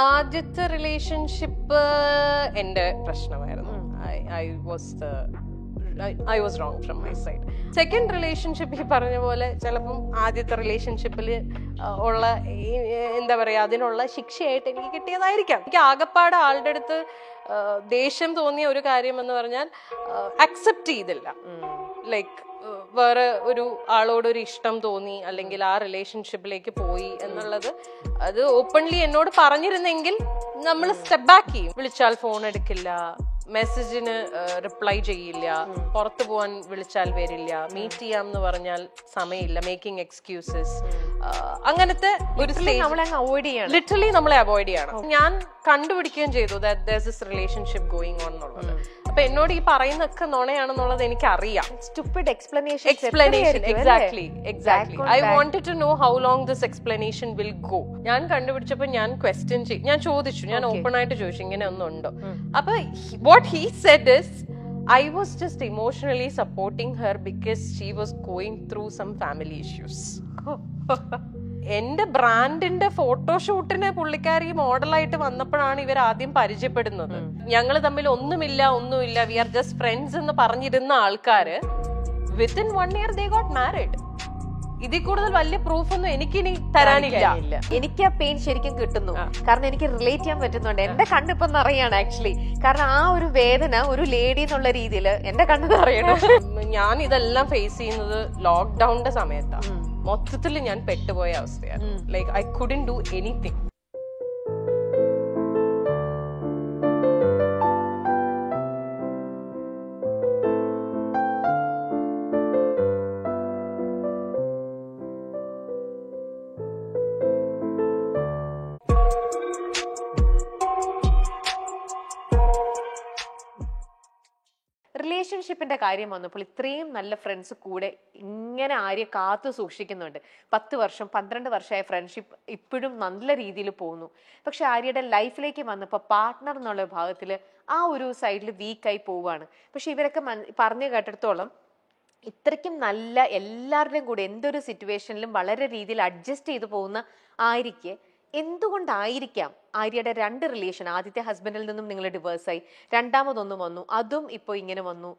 ആദ്യത്തെ റിലേഷൻഷിപ്പ് എന്റെ പ്രശ്നമായിരുന്നു. I was wrong from my side. Second relationship ഈ പറഞ്ഞ പോലെ ചിലപ്പം ആദ്യത്തെ റിലേഷൻഷിപ്പിൽ ഉള്ള എന്താ പറയാ അതിനുള്ള ശിക്ഷയായിട്ട് എനിക്ക് കിട്ടിയതായിരിക്കാം. എനിക്ക് ആകപ്പാട് ആളുടെ അടുത്ത് ദേഷ്യം തോന്നിയ ഒരു കാര്യം എന്ന് പറഞ്ഞാൽ അക്സെപ്റ്റ് ചെയ്തില്ല. ലൈക്ക് വേറെ ഒരു ആളോടൊരു ഇഷ്ടം തോന്നി അല്ലെങ്കിൽ ആ റിലേഷൻഷിപ്പിലേക്ക് പോയി എന്നുള്ളത് അത് ഓപ്പൺലി എന്നോട് പറഞ്ഞിരുന്നെങ്കിൽ നമ്മൾ സ്റ്റെപ്പ് ബാക്ക് ചെയ്യും. വിളിച്ചാൽ ഫോൺ എടുക്കില്ല, മെസ്സേജിന് റിപ്ലൈ ചെയ്യില്ല, പുറത്തു പോകാൻ വിളിച്ചാൽ വരില്ല, മീറ്റ് ചെയ്യാം എന്ന് പറഞ്ഞാൽ സമയമില്ല, മേക്കിംഗ് എക്സ്ക്യൂസസ്, അങ്ങനത്തെ ഒരു ലിറ്ററലി നമ്മളെ അവോയ്ഡ് ചെയ്യണം. ഞാൻ കണ്ടുപിടിക്കുകയും ചെയ്തു that there is this relationship going on എന്നുള്ളത്. അപ്പൊ എന്നോട് ഈ പറയുന്നൊക്കെ നുണയാണെന്നുള്ളത് എനിക്ക് അറിയാം. Exactly I wanted to know how long this explanation will go. ഞാൻ കണ്ടുപിടിച്ചപ്പോ ഞാൻ ക്വസ്റ്റ്യൻ ഞാൻ ചോദിച്ചു, ഞാൻ ഓപ്പൺ ആയിട്ട് ചോദിച്ചു ഇങ്ങനെ ഒന്നുണ്ടോ. അപ്പൊ what he said is I was just emotionally supporting her because she was going through some family issues. എന്റെ ബ്രാൻഡിന്റെ ഫോട്ടോഷൂട്ടിന് പുള്ളിക്കാരി മോഡലായിട്ട് വന്നപ്പോഴാണ് ഇവർ ആദ്യം പരിചയപ്പെടുന്നത്. ഞങ്ങൾ തമ്മിൽ ഒന്നുമില്ല, വി ആർ ജസ്റ്റ് ഫ്രണ്ട്സ് എന്ന് പറഞ്ഞിരുന്ന ആൾക്കാര് within 1 year they got married. ഇതിൽ കൂടുതൽ വലിയ പ്രൂഫ് ഒന്നും എനിക്കിനി തരാനില്ല. എനിക്ക് ആ പെയിൻ ശരിക്കും കിട്ടുന്നു, കാരണം എനിക്ക് റിലേറ്റ് ചെയ്യാൻ പറ്റുന്നുണ്ട്. എന്റെ കണ്ണിപ്പൊ നിറയാണ് ആക്ച്വലി, കാരണം ആ ഒരു വേദന ഒരു ലേഡി എന്നുള്ള രീതിയിൽ എന്റെ കണ്ണ് നിറയണം. ഞാൻ ഇതെല്ലാം ഫേസ് ചെയ്യുന്നത് ലോക്ക്ഡൌണിന്റെ സമയത്താണ്. മൊത്തത്തിൽ ഞാൻ പെട്ടുപോയ അവസ്ഥയാണ്. Like I couldn't do anything. റിലേഷൻഷിപ്പിന്റെ കാര്യം വന്നപ്പോൾ ഇത്രയും നല്ല ഫ്രണ്ട്സ് കൂടെ ഇങ്ങനെ ആര്യ കാത്തു സൂക്ഷിക്കുന്നുണ്ട്. 10 വർഷം 12 വർഷമായ ഫ്രണ്ട്ഷിപ്പ് ഇപ്പോഴും നല്ല രീതിയിൽ പോകുന്നു. പക്ഷെ ആര്യയുടെ ലൈഫിലേക്ക് വന്നപ്പോൾ പാർട്ട്ണർ എന്നുള്ള ഭാഗത്തിൽ ആ ഒരു സൈഡിൽ വീക്കായി പോവുകയാണ്. പക്ഷെ ഇവരൊക്കെ പറഞ്ഞു കേട്ടിടത്തോളം ഇത്രയ്ക്കും നല്ല എല്ലാവരുടെയും കൂടെ എന്തൊരു സിറ്റുവേഷനിലും വളരെ രീതിയിൽ അഡ്ജസ്റ്റ് ചെയ്തു പോകുന്ന ആര്യയ്ക്ക് എന്തുകൊണ്ടായിരിക്കാം ആര്യയുടെ 2 റിലേഷൻ, ആദ്യത്തെ ഹസ്ബൻഡിൽ നിന്നും നിങ്ങൾ ഡിവേഴ്സായി, രണ്ടാമതൊന്നും വന്നു, അതും ഇപ്പൊ ഇങ്ങനെ വന്നു,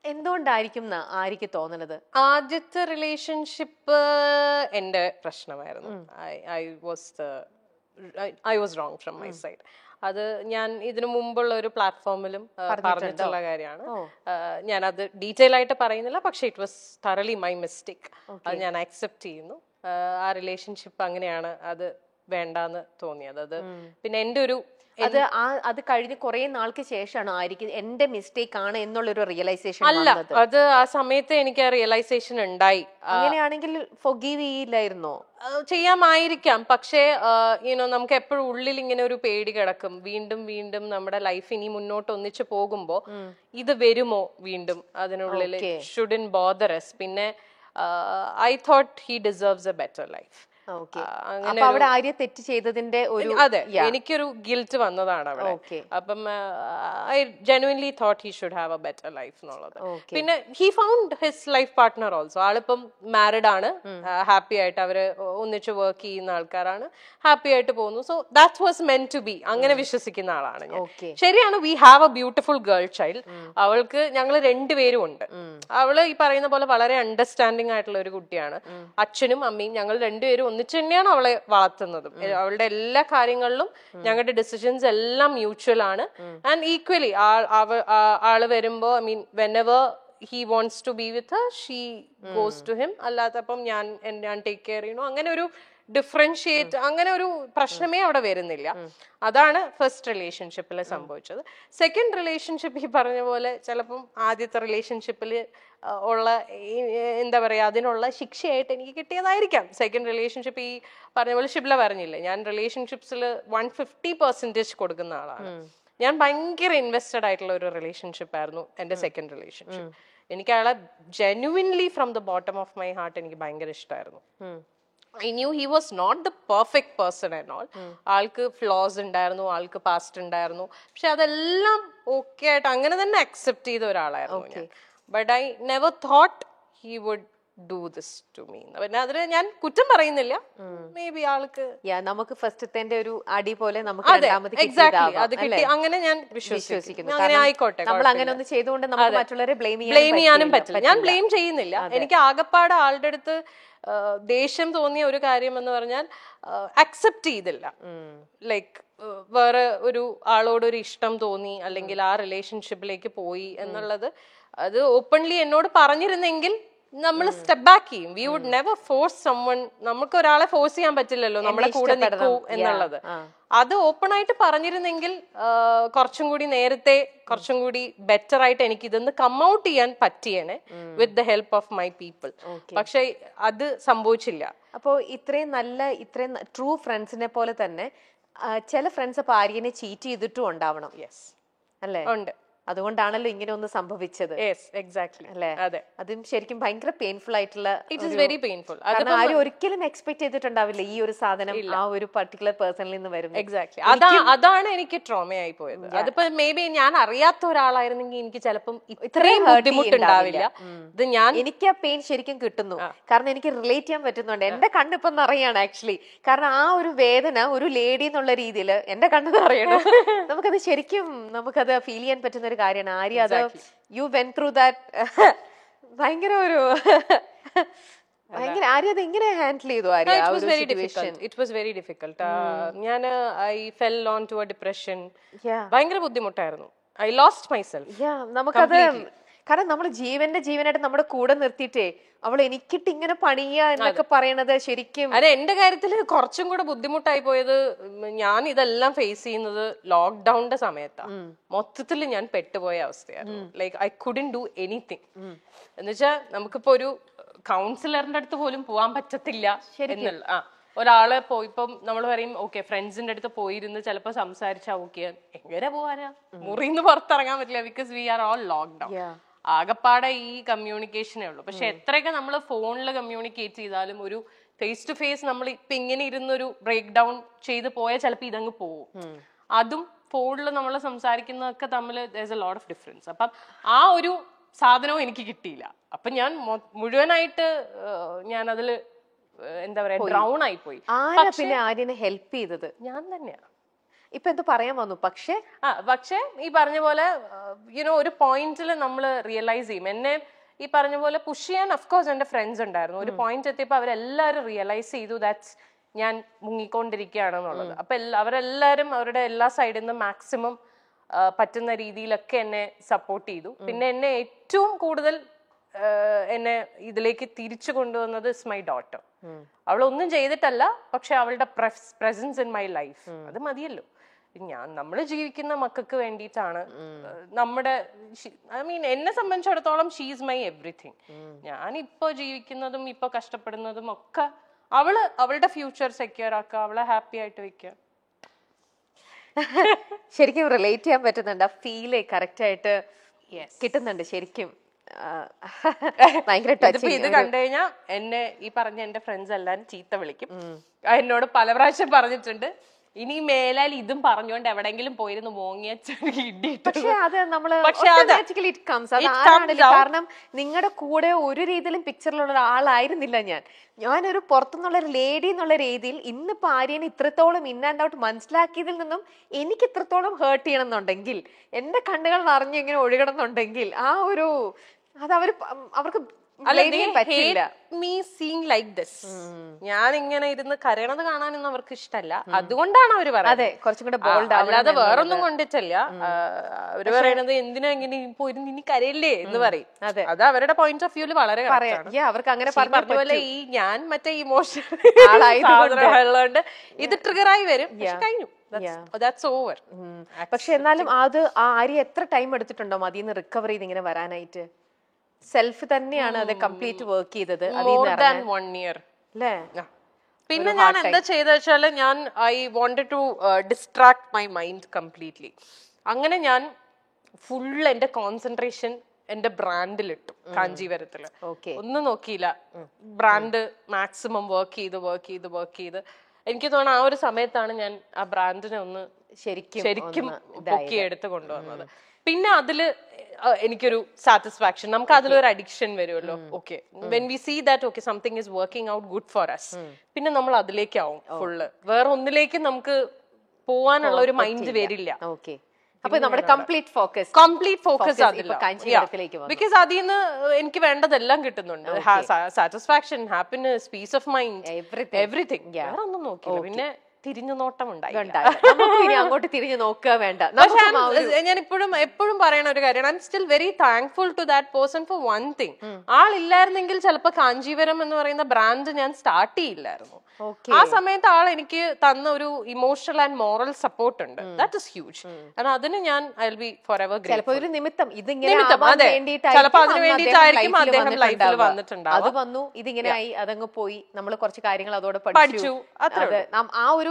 എന്തുകൊണ്ടായിരിക്കും ആര്യക്ക് തോന്നുന്നത്? ആദ്യത്തെ റിലേഷൻഷിപ്പ് എന്റെ പ്രശ്നമായിരുന്നു. I was wrong from my side. അത് ഞാൻ ഇതിനു മുമ്പുള്ള ഒരു പ്ലാറ്റ്ഫോമിലും പറഞ്ഞിട്ടുള്ള കാര്യമാണ്. ഞാൻ അത് ഡീറ്റെയിൽ ആയിട്ട് പറയുന്നില്ല, പക്ഷെ it was thoroughly my mistake. അത് ഞാൻ അക്സെപ്റ്റ് ചെയ്യുന്നു. ആ റിലേഷൻഷിപ്പ് അങ്ങനെയാണ്, അത് വേണ്ടാന്ന് തോന്നിയത്. അത് പിന്നെ എന്റെ ഒരു അത് കഴിഞ്ഞ് കുറെ നാൾക്ക് ശേഷമാണ് ആയിരിക്കും എന്റെ മിസ്റ്റേക്ക് ആണ് എന്നുള്ളൊരു റിയലൈസേഷൻ. അല്ല, അത് ആ സമയത്ത് എനിക്ക് ആ റിയലൈസേഷൻ ഉണ്ടായി. അങ്ങനെയാണെങ്കിൽ ഫൊർഗീവ് ചെയ്യില്ലായിരുന്നോ? ചെയ്യാമായിരിക്കാം, പക്ഷേ നമുക്ക് എപ്പോഴും ഉള്ളിൽ ഇങ്ങനെ ഒരു പേടി കിടക്കും. വീണ്ടും വീണ്ടും നമ്മുടെ ലൈഫ് ഇനി മുന്നോട്ട് ഒന്നിച്ചു പോകുമ്പോ ഇത് വരുമോ വീണ്ടും, അതിനുള്ളിൽ ഷുഡന്റ് ബോദർ us. പിന്നെ I thought he deserves A better life. അവിടെ ആര്യ തെറ്റ് ചെയ്തതിന്റെ ഒരു അതെ എനിക്കൊരു ഗിൽറ്റ് വന്നതാണ് അവിടെ. അപ്പം I genuinely thought he should have a better life എന്നുള്ളത്. പിന്നെ he found his life partner also. ആളിപ്പം മാരിഡ് ആണ്, ഹാപ്പി ആയിട്ട് അവര് ഒന്നിച്ച് വർക്ക് ചെയ്യുന്ന ആൾക്കാരാണ്, ഹാപ്പി ആയിട്ട് പോകുന്നു. So that was meant to be. അങ്ങനെ വിശ്വസിക്കുന്ന ആളാണ് ഞാൻ. ശരിയാണ്, we have a beautiful girl child. അവൾക്ക് ഞങ്ങൾ 2 പേരും ഉണ്ട്. അവള് ഈ പറയുന്ന പോലെ വളരെ അണ്ടർസ്റ്റാൻഡിങ് ആയിട്ടുള്ള ഒരു കുട്ടിയാണ്. അച്ഛനും അമ്മയും ഞങ്ങൾ 2 പേരും ഒന്നിച്ച് തന്നെയാണ് അവളെ വളർത്തുന്നതും. അവളുടെ എല്ലാ കാര്യങ്ങളിലും ഞങ്ങളുടെ ഡിസിഷൻസ് എല്ലാം മ്യൂച്വൽ ആണ്. ആൻഡ് ഈക്വലി ആള് വരുമ്പോ I mean whenever he wants to be with her, she goes to him. അല്ലാത്തപ്പം ഞാൻ ടേക്ക് കെയർ ചെയ്യണു. അങ്ങനെ ഒരു ഡിഫറൻഷിയേറ്റ്, അങ്ങനെ ഒരു പ്രശ്നമേ അവിടെ വരുന്നില്ല. അതാണ് ഫസ്റ്റ് റിലേഷൻഷിപ്പിൽ സംഭവിച്ചത്. സെക്കൻഡ് റിലേഷൻഷിപ്പ് ഈ പറഞ്ഞ പോലെ ചിലപ്പം ആദ്യത്തെ റിലേഷൻഷിപ്പിൽ ഉള്ള എന്താ പറയാ അതിനുള്ള ശിക്ഷയായിട്ട് എനിക്ക് കിട്ടിയതായിരിക്കാം. സെക്കൻഡ് റിലേഷൻഷിപ്പ് ഈ പറഞ്ഞ പോലെ ഷിബ്ല പറഞ്ഞില്ലേ, ഞാൻ റിലേഷൻഷിപ്സിൽ 150% കൊടുക്കുന്ന ആളാണ്. ഞാൻ ഭയങ്കര ഇൻവെസ്റ്റഡ് ആയിട്ടുള്ള ഒരു റിലേഷൻഷിപ്പ് ആയിരുന്നു എന്റെ സെക്കൻഡ് റിലേഷൻഷിപ്പ്. എനിക്ക് അയാളെ genuinely from the bottom of my heart എനിക്ക് ഭയങ്കര ഇഷ്ടമായിരുന്നു. I knew he was not the perfect person and all. ആൾക്ക് ഫ്ലോസ് ഉണ്ടായിരുന്നു, ആൾക്ക് പാസ്റ്റ് ഉണ്ടായിരുന്നു, പക്ഷെ അതെല്ലാം ഓക്കെ ആയിട്ട് അങ്ങനെ തന്നെ അക്സെപ്റ്റ് ചെയ്ത ഒരാളായിരുന്നു ഞാൻ. But I never thought he would do this to me. പിന്നെ അതിന് ഞാൻ കുറ്റം പറയുന്നില്ല, മേ ബി ആൾക്ക് നമുക്ക് ഫസ്റ്റത്തെ ഒരു അടി പോലെ നമുക്ക് അത് കിട്ടി, അങ്ങനെ ഞാൻ വിശ്വസിക്കുന്നു. അങ്ങനെ ആയിക്കോട്ടെ, നമ്മൾ അങ്ങനെ ഒന്ന് ചെയ്തുകൊണ്ട് നമുക്ക് മറ്റുള്ളവരെ ബ്ലെയിം ചെയ്യാനും പറ്റില്ല. ഞാൻ ബ്ലെയിം ചെയ്യുന്നില്ല. എനിക്ക് ആകപ്പാട് ആളുടെ അടുത്ത് ദേഷ്യം തോന്നിയ ഒരു കാര്യം എന്ന് പറഞ്ഞാൽ അക്സെപ്റ്റ് ചെയ്തില്ല. ലൈക്ക് വേറെ ഒരു ആളോട് ഒരു ഇഷ്ടം തോന്നി അല്ലെങ്കിൽ ആ റിലേഷൻഷിപ്പിലേക്ക് പോയി എന്നുള്ളത് അത് ഓപ്പൺലി എന്നോട് പറഞ്ഞിരുന്നെങ്കിൽ നമ്മൾ സ്റ്റെപ്പ് ബാക്ക് ചെയ്യും. We would never force someone. നമുക്ക് ഒരാളെ ഫോഴ്സ് ചെയ്യാൻ പറ്റില്ലല്ലോ നമ്മളെ കൂടെ നിൽക്കൂ എന്നുള്ളത്. അത് ഓപ്പൺ ആയിട്ട് പറഞ്ഞിരുന്നെങ്കിൽ കുറച്ചും കൂടി നേരത്തെ, കുറച്ചും കൂടി ബെറ്റർ ആയിട്ട് എനിക്ക് ഇതൊന്ന് കം ഔട്ട് ചെയ്യാൻ പറ്റിയേനെ with the help of my people. പക്ഷെ അത് സംഭവിച്ചില്ല. അപ്പോ ഇത്രയും ട്രൂ ഫ്രണ്ട്സിനെ പോലെ തന്നെ ചില ഫ്രണ്ട്സ് അപ്പൊ ആര്യനെ ചീറ്റ് ചെയ്തിട്ടും ഉണ്ടാവണം. യെസ്, അല്ലേ? ഉണ്ട്. അതുകൊണ്ടാണല്ലോ ഇങ്ങനെ ഒന്ന് സംഭവിച്ചത്. അല്ലേ? അതും ശരിക്കും ഭയങ്കര പെയിൻഫുൾ ആയിട്ടുള്ള, ഇറ്റ് ഈസ് വെരി പെയിൻഫുൾ. കാരണം ആരും ഒരിക്കലും എക്സ്പെക്ട് ചെയ്തിട്ടുണ്ടാവില്ല ഈ ഒരു സാധനം ആ ഒരു പർട്ടിക്കുലർ പേഴ്സണിൽ നിന്ന് വരും. എക്സാക്ട്ലി, അതാണ് എനിക്ക് ട്രോമയായി പോയത്. അതിപ്പോ മേ ബി ഞാൻ അറിയാത്ത ഒരാളായിരുന്നെങ്കിൽ എനിക്ക് ചിലപ്പം ഇത്രയും ബുദ്ധിമുട്ടുണ്ടാവില്ല. ഇത് എനിക്ക് ആ പെയിൻ ശരിക്കും കിട്ടുന്നു, കാരണം എനിക്ക് റിലേറ്റ് ചെയ്യാൻ പറ്റുന്നുണ്ട്. എന്റെ കണ്ണിപ്പം നിറയാണ് ആക്ച്വലി. കാരണം ആ ഒരു വേദന ഒരു ലേഡി എന്നുള്ള രീതിയിൽ എന്റെ കണ്ണ് നിറയണം. നമുക്കത് ശരിക്കും നമുക്കത് ഫീൽ ചെയ്യാൻ പറ്റുന്ന ഒരു കാര്യമാണ്. ആര്യ, അത് യു വെന്റ് ത്രൂ ദാറ്റ്. ഭയങ്കര ഒരു ആര്യ അത് എങ്ങനെ ഹാൻഡിൽ ചെയ്തു? Arya it was very difficult. ഞാൻ I fell on to a depression. ഭയങ്കര ബുദ്ധിമുട്ടായിരുന്നു. I lost myself. നമുക്കത് കാരണം നമ്മൾ ജീവനായിട്ട് നമ്മുടെ കൂടെ നിർത്തിയിട്ടേ അവൾ എനിക്കിട്ട് ഇങ്ങനെ പണിയ എന്നൊക്കെ പറയണത് ശരിക്കും. അതെ, എന്റെ കാര്യത്തിൽ കുറച്ചും കൂടെ ബുദ്ധിമുട്ടായി പോയത്, ഞാൻ ഇതെല്ലാം ഫേസ് ചെയ്യുന്നത് ലോക്ക്ഡൌണിന്റെ സമയത്താണ്. മൊത്തത്തിൽ ഞാൻ പെട്ടുപോയ അവസ്ഥയായിരുന്നു. Like I couldn't do anything. എന്നുവെച്ചാൽ നമുക്കിപ്പോ ഒരു കൗൺസിലറിന്റെ അടുത്ത് പോലും പോവാൻ പറ്റത്തില്ല എന്നുള്ള ഒരാളെ ഇപ്പം നമ്മൾ പറയും ഓക്കെ ഫ്രണ്ട്സിന്റെ അടുത്ത് പോയിരുന്ന് ചിലപ്പോ സംസാരിച്ചാ ഓക്കെ, എങ്ങനെ പോവാനാ? മുറിന്ന് പുറത്തിറങ്ങാൻ പറ്റില്ല, because we are all lockdown. ആകപ്പാടെ ഈ കമ്മ്യൂണിക്കേഷനേ ഉള്ളൂ. പക്ഷെ എത്രയൊക്കെ നമ്മൾ ഫോണിൽ കമ്മ്യൂണിക്കേറ്റ് ചെയ്താലും ഒരു ഫേസ് ടു ഫേസ് നമ്മൾ ഇപ്പൊ ഇങ്ങനെ ഇരുന്നൊരു ബ്രേക്ക് ഡൗൺ ചെയ്ത് പോയാൽ ചിലപ്പോൾ ഇതങ്ങ് പോവും. അതും ഫോണിൽ നമ്മൾ സംസാരിക്കുന്നതൊക്കെ തമ്മിൽ there's a lot of difference. അപ്പം ആ ഒരു സാധനവും എനിക്ക് കിട്ടിയില്ല. അപ്പൊ ഞാൻ മുഴുവനായിട്ട് ഞാൻ അതില് എന്താ പറയാ ഡ്രൗൺ ആയി പോയി. പിന്നെ ആര്യനെ ഹെൽപ്പ് ചെയ്തത് ഞാൻ തന്നെയാണ്. ഇപ്പൊ എന്ത് പറയാൻ വന്നു? പക്ഷേ ഈ പറഞ്ഞ പോലെ ഒരു പോയിന്റിൽ നമ്മൾ റിയലൈസ് ചെയ്യും. എന്നെ ഈ പറഞ്ഞ പോലെ പുഷ് ചെയ്യാൻ അഫ്കോഴ്സ് എന്റെ ഫ്രണ്ട്സ് ഉണ്ടായിരുന്നു. ഒരു പോയിന്റ് എത്തിയപ്പോൾ അവരെല്ലാവരും റിയലൈസ് ചെയ്തു ദാറ്റ്സ് ഞാൻ മുങ്ങിക്കൊണ്ടിരിക്കുകയാണെന്നുള്ളത്. അപ്പൊ അവരെല്ലാവരും അവരുടെ എല്ലാ സൈഡിൽ നിന്നും മാക്സിമം പറ്റുന്ന രീതിയിലൊക്കെ എന്നെ സപ്പോർട്ട് ചെയ്തു. പിന്നെ എന്നെ ഏറ്റവും കൂടുതൽ എന്നെ ഇതിലേക്ക് തിരിച്ചു കൊണ്ടുവന്നത് ഇസ് മൈ ഡോട്ടർ. അവളൊന്നും ചെയ്തിട്ടല്ല, പക്ഷെ അവളുടെ പ്രസൻസ് ഇൻ മൈ ലൈഫ് അത് മതിയല്ലോ. നമ്മൾ ജീവിക്കുന്ന മക്കൾക്ക് വേണ്ടിയിട്ടാണ്. നമ്മുടെ എന്നെ സംബന്ധിച്ചിടത്തോളം ഷീസ് മൈ എവറിഥിങ്. ഞാൻ ഇപ്പൊ ജീവിക്കുന്നതും ഇപ്പൊ കഷ്ടപ്പെടുന്നതും ഒക്കെ അവളുടെ ഫ്യൂച്ചർ സെക്യൂർ ആക്കുക, അവളെ ഹാപ്പി ആയിട്ട് വെക്കുക. ശരിക്കും റിലേറ്റ് ചെയ്യാൻ പറ്റുന്നുണ്ട്. ആ ഫീല് കറക്റ്റ് ആയിട്ട് കിട്ടുന്നുണ്ട് ശരിക്കും. ഭയങ്കര ഇത് കണ്ടു കഴിഞ്ഞാൽ എന്നെ ഈ പറഞ്ഞ എന്റെ ഫ്രണ്ട്സ് എല്ലാരും ചീത്ത വിളിക്കും. എന്നോട് പല പ്രാവശ്യം പറഞ്ഞിട്ടുണ്ട്, ഇനി മേലാൽ ഇതും പറഞ്ഞുകൊണ്ട് എവിടെങ്കിലും പോയിരുന്നു മോങ്ങിയ. കാരണം നിങ്ങളുടെ കൂടെ ഒരു രീതിയിലും പിക്ചറിലുള്ള ഒരാളായിരുന്നില്ല ഞാനൊരു പുറത്തുനിന്നുള്ള ഒരു ലേഡി എന്നുള്ള രീതിയിൽ ഇന്നിപ്പോ ആര്യനെ ഇത്രത്തോളം ഇൻ ആൻഡ് ഔട്ട് മനസ്സിലാക്കിയതിൽ നിന്നും എനിക്ക് ഇത്രത്തോളം ഹേർട്ട് ചെയ്യണം എന്നുണ്ടെങ്കിൽ, എന്റെ കണ്ണുകൾ നിറഞ്ഞ് ഇങ്ങനെ ഒഴുകണം എന്നുണ്ടെങ്കിൽ ആ ഒരു അത് അവർക്ക് ഞാൻ ഇങ്ങനെ ഇരുന്ന് കരയണത് കാണാനൊന്നും അവർക്ക് ഇഷ്ടമല്ല. അതുകൊണ്ടാണ് അവര് പറയുന്നത്, അല്ലാതെ വേറൊന്നും കൊണ്ടിട്ടല്ല. അവര് പറയണത് എന്തിനാ ഇങ്ങനെ ഇനി കരയില്ലേ എന്ന് പറയും. അത് അവരുടെ പോയിന്റ് ഓഫ് വ്യൂല് വളരെ അവർക്ക് അങ്ങനെ പറഞ്ഞ പോലെ ഈ ഞാൻ മറ്റേ ഇമോഷൻ ഉള്ളതുകൊണ്ട് ഇത് ട്രിഗറായി വരും. കഴിഞ്ഞു, that's over. പക്ഷെ എന്നാലും അത് ആര്യ എത്ര ടൈം എടുത്തിട്ടുണ്ടോ അതിന്ന് റിക്കവർ ചെയ്ത് ഇങ്ങനെ വരാനായിട്ട്? സെൽഫ് തന്നെയാണ് അത് കംപ്ലീറ്റ് വർക്ക് ചെയ്തത്. More than 1 year. പിന്നെ ഞാൻ എന്താ ചെയ്ത വെച്ചാല് ഞാൻ I wanted to distract my mind completely. അങ്ങനെ ഞാൻ ഫുൾ എന്റെ കോൺസെൻട്രേഷൻ എന്റെ ബ്രാൻഡിലിട്ടു. കാഞ്ചീപുരത്തില് ഒന്നും നോക്കിയില്ല, ബ്രാൻഡ് മാക്സിമം വർക്ക് ചെയ്ത് എനിക്ക് തോന്നുന്നു ആ ഒരു സമയത്താണ് ഞാൻ ആ ബ്രാൻഡിനെ ഒന്ന് ശരിക്കും പൊക്കി എടുത്ത് കൊണ്ടുവന്നത്. പിന്നെ അതില് എനിക്കൊരു സാറ്റിസ്ഫാക്ഷൻ, നമുക്ക് അതിലൊരു അഡിക്ഷൻ വരുമല്ലോ. Okay, when we see that okay something is working out good for us, പിന്നെ നമ്മൾ അതിലേക്കാവും ഫുള്ള്. വേറെ ഒന്നിലേക്ക് നമുക്ക് പോവാനുള്ള ഒരു മൈൻഡ് വരില്ല. അപ്പൊ നമ്മുടെ കംപ്ലീറ്റ് ഫോക്കസ് അതില്ല. ബിക്കോസ് അതിൽ നിന്ന് എനിക്ക് വേണ്ടതെല്ലാം കിട്ടുന്നുണ്ട്. Satisfaction, happiness, peace of mind, everything. വേറെ ഒന്നും നോക്കില്ല. പിന്നെ തിരിഞ്ഞു നോട്ടം ഉണ്ടായി. അങ്ങോട്ട് തിരിഞ്ഞു നോക്കുക വേണ്ട. ഞാൻ എപ്പോഴും പറയണ ഒരു കാര്യമാണ്, I am still very thankful to that person for one thing. ആളില്ലായിരുന്നെങ്കിൽ ചിലപ്പോ കാഞ്ചീവരം എന്ന് പറയുന്ന ബ്രാൻഡ് ഞാൻ സ്റ്റാർട്ട് ചെയ്യില്ലായിരുന്നു. ആ സമയത്ത് ആൾ എനിക്ക് തന്ന ഒരു ഇമോഷണൽ ആൻഡ് മോറൽ സപ്പോർട്ട് ഉണ്ട്. That is huge. കാരണം അതിന് ഞാൻ I will be for ever grateful. ഒരു നിമിത്തം അതെ, ചിലപ്പോൾ അതിന് വേണ്ടിയിട്ടായിരിക്കും അദ്ദേഹം ലൈഫിൽ വന്നിട്ടുണ്ടാവും. അത് വന്നു, ഇതിങ്ങനെ ആയി, അതങ്ങ് പോയി, നമ്മൾ കുറച്ച് കാര്യങ്ങൾ അതോടെ പഠിച്ചു. ആ ഒരു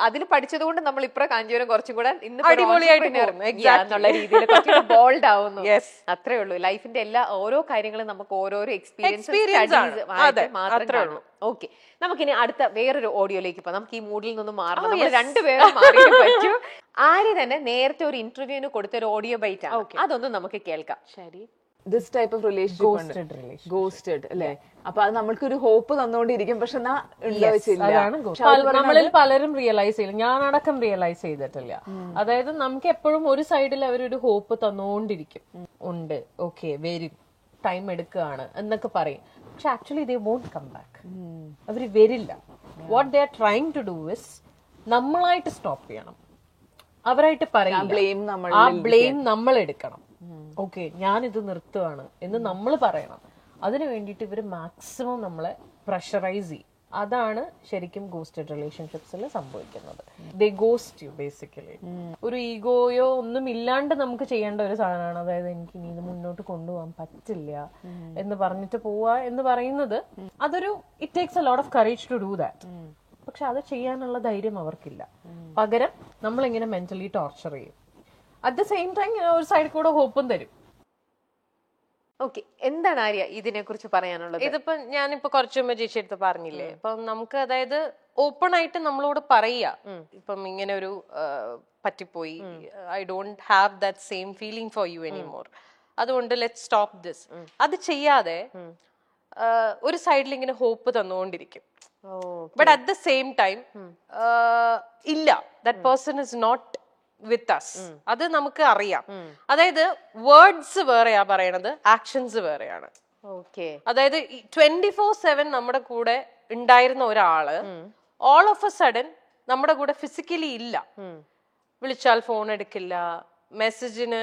അതിൽ പഠിച്ചത് കൊണ്ട് നമ്മൾ ഇപ്പറ കാഞ്ചീപുരം കുറച്ചും കൂടെ എന്നുള്ള രീതിയിൽ ബോൾഡ് ആവുന്നു. അത്രേ ഉള്ളൂ. ലൈഫിന്റെ ഓരോ കാര്യങ്ങളും നമുക്ക് ഓരോരോ എക്സ്പീരിയൻസ് മാത്രമേ ഉള്ളൂ. ഓക്കെ, നമുക്കിനി അടുത്ത വേറൊരു ഓഡിയോയിലേക്ക് പോകാം. നമുക്ക് ഈ മൂഡിൽ നിന്ന് മാറണം. നമ്മൾ രണ്ടുപേരും മാറിയേ പറ്റൂ. ആര്യ തന്നെ നേരത്തെ ഒരു ഇന്റർവ്യൂവിന് കൊടുത്ത ഒരു ഓഡിയോ ബൈറ്റ് ആണ്, അതൊന്നും നമുക്ക് കേൾക്കാം. ശരി, this type of relationship ghosted അല്ലേ? അപ്പൊ അത് നമ്മൾക്കൊരു ഹോപ്പ് തന്നുകൊണ്ടിരിക്കും, പക്ഷെ നമ്മളിൽ പലരും റിയലൈസ് ചെയ്യില്ല, ഞാനടക്കം റിയലൈസ് ചെയ്തിട്ടില്ല. അതായത് നമുക്ക് എപ്പോഴും ഒരു സൈഡിൽ അവരൊരു ഹോപ്പ് തന്നുകൊണ്ടിരിക്കും, ഉണ്ട്, ഓക്കെ വരും, ടൈം എടുക്കുകയാണ് എന്നൊക്കെ പറയും. പക്ഷെ actually they won't come back. അവര് വരില്ല. What they are trying to do is നമ്മളായിട്ട് സ്റ്റോപ്പ് ചെയ്യണം. അവരായിട്ട് പറയും, ആ ബ്ലെയിം നമ്മൾ എടുക്കണം. ഓക്കെ, ഞാനിത് നിർത്തുവാണ് എന്ന് നമ്മൾ പറയണം. അതിനു വേണ്ടിയിട്ട് ഇവര് മാക്സിമം നമ്മളെ പ്രഷറൈസ് ചെയ്യും. അതാണ് ശരിക്കും ഗോസ്റ്റഡ് റിലേഷൻഷിപ്സിൽ സംഭവിക്കുന്നത്. ദേ ഗോസ്റ്റ് യു ബേസിക്കലി. ഒരു ഈഗോയോ ഒന്നും ഇല്ലാണ്ട് നമുക്ക് ചെയ്യേണ്ട ഒരു സാധനമാണ്. അതായത് എനിക്ക് ഇനി ഇത് മുന്നോട്ട് കൊണ്ടുപോകാൻ പറ്റില്ല എന്ന് പറഞ്ഞിട്ട് പോവാ എന്ന് പറയുന്നത്, അതൊരു it takes a lot of courage to do that. പക്ഷെ അത് ചെയ്യാനുള്ള ധൈര്യം അവർക്കില്ല. പകരം നമ്മളിങ്ങനെ മെന്റലി ടോർച്ചർ ചെയ്യും. അറ്റ് ദ സെയിം ടൈം ഒരു സൈഡിൽ കൂടെ ഹോപ്പും തരും. ഓക്കെ, എന്താണ് ആര്യ ഇതിനെ കുറിച്ച് പറയാനുള്ളത്? ഇതിപ്പോ ഞാനിപ്പോ കുറച്ചു മുമ്പ് ചേച്ചി എടുത്ത് പറഞ്ഞില്ലേ, ഇപ്പൊ നമുക്ക് അതായത് ഓപ്പൺ ആയിട്ട് നമ്മളോട് പറയാ, ഇപ്പം ഇങ്ങനെ ഒരു പറ്റിപ്പോയി, I don't have that same feeling for you anymore, അതുകൊണ്ട് ലെറ്റ് സ്റ്റോപ്പ് ദിസ്. അത് ചെയ്യാതെ ഒരു സൈഡിൽ ഇങ്ങനെ ഹോപ്പ് തന്നുകൊണ്ടിരിക്കും. But at the same time ഇല്ല, that person is not with us. അത് നമുക്ക് അറിയാം. അതായത് വേർഡ്സ് വേറെയാ പറയണത്, ആക്ഷൻസ് വേറെയാണ്. അതായത് 24/7 നമ്മുടെ കൂടെ ഉണ്ടായിരുന്ന ഒരാള് ഓൾ ഓഫ് എ സഡൻ നമ്മുടെ കൂടെ ഫിസിക്കലി ഇല്ല. വിളിച്ചാൽ ഫോൺ എടുക്കില്ല, മെസ്സേജിന്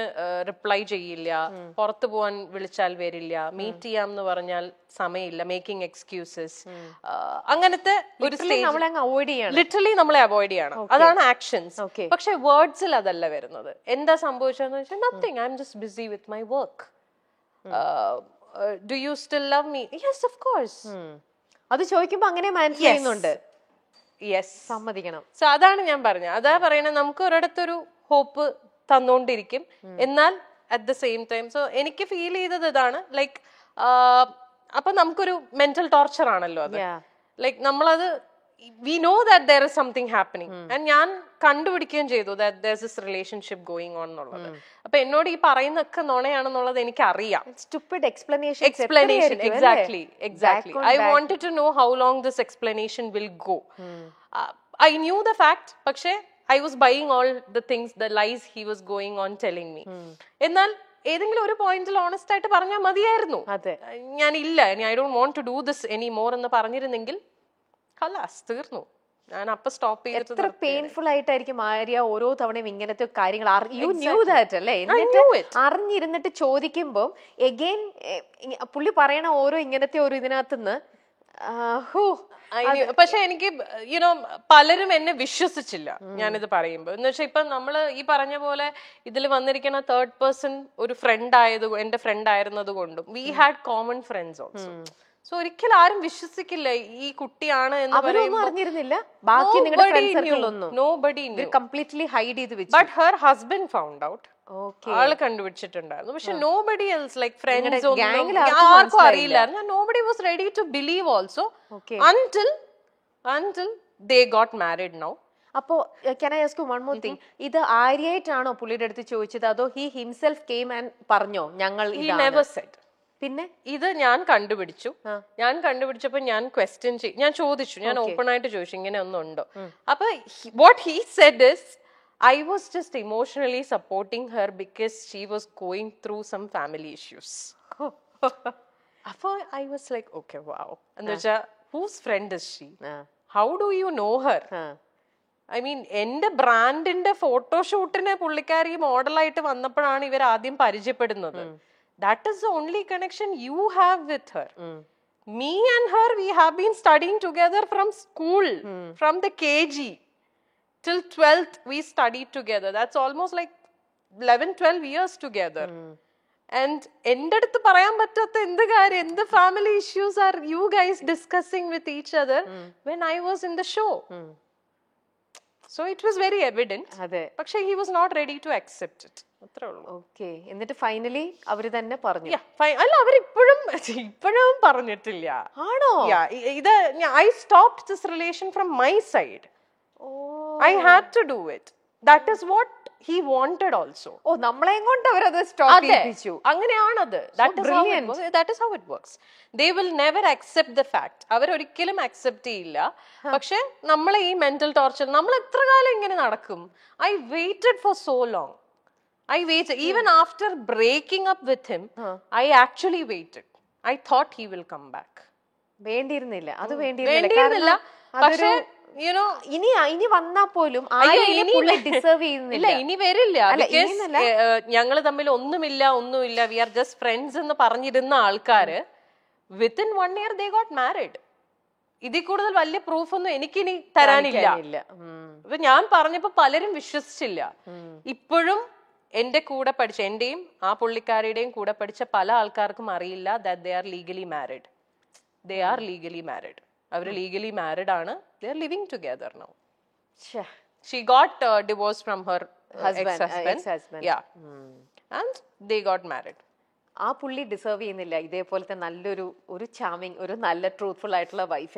റിപ്ലൈ ചെയ്യില്ല, പുറത്തു പോവാൻ വിളിച്ചാൽ വരില്ല, മീറ്റ് ചെയ്യാം എന്ന് പറഞ്ഞാൽ സമയമില്ല, മേക്കിംഗ് എക്സ്ക്യൂസസ്, അങ്ങനത്തെ ഒരു ലിറ്ററലി നമ്മളെ അവോയ്ഡ് ചെയ്യണം. അതാണ് ആക്ഷൻസ്. പക്ഷെ വേർഡ്സിൽ അതല്ല വരുന്നത്. എന്താ സംഭവിച്ചതെന്ന് വെച്ചാൽ nothing, I am just busy with my work. Do you still love me? Yes of course. അത് ചോദിക്കുമ്പോ അങ്ങനെ മനസ്സിലാകുന്നുണ്ട്. യെസ്, സമ്മതിക്കണം. സോ അതാണ് ഞാൻ പറഞ്ഞത്. അതാ പറയണത്, നമുക്ക് ഒരിടത്തൊരു ഹോപ്പ് തന്നോണ്ടിരിക്കും, എന്നാൽ at the same time. So എനിക്ക് ഫീൽ ചെയ്തത് ഇതാണ്, ലൈക്ക് അപ്പൊ നമുക്കൊരു മെന്റൽ ടോർച്ചർ ആണല്ലോ അത്. ലൈക്ക് നമ്മളത് we know that there is something happening, and ഞാൻ കണ്ടുപിടിക്കുകയും ചെയ്തു that there is this relationship going on എന്നുള്ളത്. അപ്പൊ എന്നോട് ഈ പറയുന്നൊക്കെ നുണയാണെന്നുള്ളത് എനിക്ക് അറിയാം. Explanation, exactly. I wanted to know how long this explanation will go. I knew the fact, പക്ഷേ I was buying all the things, the lies he was going on telling me. എന്നാൽ ഏതെങ്കിലും ഒരു പോയിന്റിൽ ഓണസ്റ്റ് ആയിട്ട് പറഞ്ഞാൽ മതിയായിരുന്നു. ഞാൻ ഇല്ല, I don't want to do this any more എന്ന് പറഞ്ഞിരുന്നെങ്കിൽ ഖലാസ് തീർന്നു. ഞാൻ അപ്പൊ സ്റ്റോപ്പ് ചെയ്തിട്ട്. എത്ര പെയിൻഫുൾ ആയിട്ടായിരിക്കും ആര്യ ഓരോ തവണയും ഇങ്ങനത്തെ കാര്യങ്ങൾ അറിഞ്ഞിരുന്നിട്ട് ചോദിക്കുമ്പോ എഗെയിൻ പുള്ളി പറയണ ഓരോ ഇങ്ങനത്തെ ഒരു ഇതിനകത്തുനിന്ന് പക്ഷെ എനിക്ക് യുനോ പലരും എന്നെ വിശ്വസിച്ചില്ല ഞാനിത് പറയുമ്പോ. എന്ന് വെച്ചാൽ ഇപ്പൊ നമ്മള് ഈ പറഞ്ഞ പോലെ ഇതിൽ വന്നിരിക്കുന്ന തേർഡ് പേഴ്സൺ ഒരു ഫ്രണ്ട് എന്റെ ഫ്രണ്ട് ആയിരുന്നത് കൊണ്ടും we had common friends also. So ഒരിക്കലും ആരും വിശ്വസിക്കില്ല ഈ കുട്ടിയാണ് എന്ന് അറിഞ്ഞിരുന്നില്ല. ബാക്കി nobody knew. കംപ്ലീറ്റ്ലി ഹൈഡ് ചെയ്ത് വെച്ചു. But her husband found out. ആള് കണ്ടുപിടിച്ചിട്ടുണ്ടായിരുന്നു. പക്ഷെ nobody else, like friends ആർക്കും അറിയില്ലായിരുന്നു. Nobody was ready to believe also until they got married now. അപ്പോ can I ask you one more thing? ഇത് ആര്യായിട്ടാണോ പുള്ളിയുടെ അടുത്ത് ചോദിച്ചത്, അതോ he himself came and പറഞ്ഞോ ഞങ്ങൾ He never said. പിന്നെ ഇത് ഞാൻ കണ്ടുപിടിച്ചപ്പോ ഞാൻ ഞാൻ ചോദിച്ചു, ഞാൻ ഓപ്പൺ ആയിട്ട് ചോദിച്ചു ഇങ്ങനെ ഒന്നുണ്ടോ. അപ്പൊ what he said is, I was just emotionally supporting her because she was going through some family issues. അപ്പൊ I was like, okay, wow. എന്ന് വെച്ചാ, whose friend is she? How do you know her? I mean എന്റെ ബ്രാൻഡിന്റെ ഫോട്ടോഷൂട്ടിന് പുള്ളിക്കാരി മോഡലായിട്ട് വന്നപ്പോഴാണ് ഇവർ ആദ്യം പരിചയപ്പെടുന്നത്. That is the only connection you have with her. Me and her, we have been studying together from school, from the KG till 12th we studied together. That's almost like 11-12 years together. And എൻ്റെ അടുത്ത് പറയാൻ പറ്റാത്ത എന്ത് കാര്യം, എന്ത് family issues are you guys discussing with each other when I was in the show? So it was very evident. അതെ, പക്ഷെ he was not ready to accept it. അത്രേ ഉള്ളൂ. ഓക്കെ. എന്നിട്ട് ഫൈനലി അവര് തന്നെ പറഞ്ഞു. അല്ല, അവരിപ്പോഴും പറഞ്ഞിട്ടില്ല. ആണോ? ഇത് I stopped this relation from my side. I had to do it. That is what he wanted also. ഓ, നമ്മളെയും കൊണ്ട് അവരത് stop ചെയ്യിപ്പിച്ചു. അങ്ങനെയാണത്. That is how it works. They will never accept the fact. അവരൊരിക്കലും അക്സെപ്റ്റ് ചെയ്യില്ല. പക്ഷെ നമ്മളെ ഈ mental torture, നമ്മൾ എത്ര കാലം ഇങ്ങനെ നടക്കും? I waited for so long. I waited. Even after breaking up with him, I actually waited. I thought he will come back. വേണ്ടിയിരുന്നില്ല, അത് വേണ്ടിയിരുന്നില്ല. പക്ഷെ ഇനി വന്നാ പോലും ഡിസേർവ് ചെയ്യുന്നില്ല. ഇനി വരില്ല. ഞങ്ങള് തമ്മിൽ ഒന്നുമില്ല, വി ആർ ജസ്റ്റ് ഫ്രണ്ട്സ് എന്ന് പറഞ്ഞിരുന്ന ആൾക്കാര് within 1 year they got married. ഇതിൽ കൂടുതൽ വലിയ പ്രൂഫ് ഒന്നും എനിക്കിനി തരാനില്ല. ഇപ്പൊ ഞാൻ പറഞ്ഞപ്പോ പലരും വിശ്വസിച്ചില്ല. ഇപ്പോഴും എന്റെ കൂടെ പഠിച്ച, എന്റെയും ആ പുള്ളിക്കാരിയുടെയും കൂടെ പഠിച്ച പല ആൾക്കാർക്കും അറിയില്ല that they are legally married. They are legally married. അവര് legally married ആണ്. They are living together now. She got divorced from her ex-husband. Yeah. And they got married. ആ പുള്ളി ഡിസേർവ് ചെയ്യുന്നില്ല ഇതേപോലത്തെ നല്ലൊരു ചാമിങ്, ഒരു നല്ല ട്രൂത്ത്ഫുൾ ആയിട്ടുള്ള വൈഫിനെ.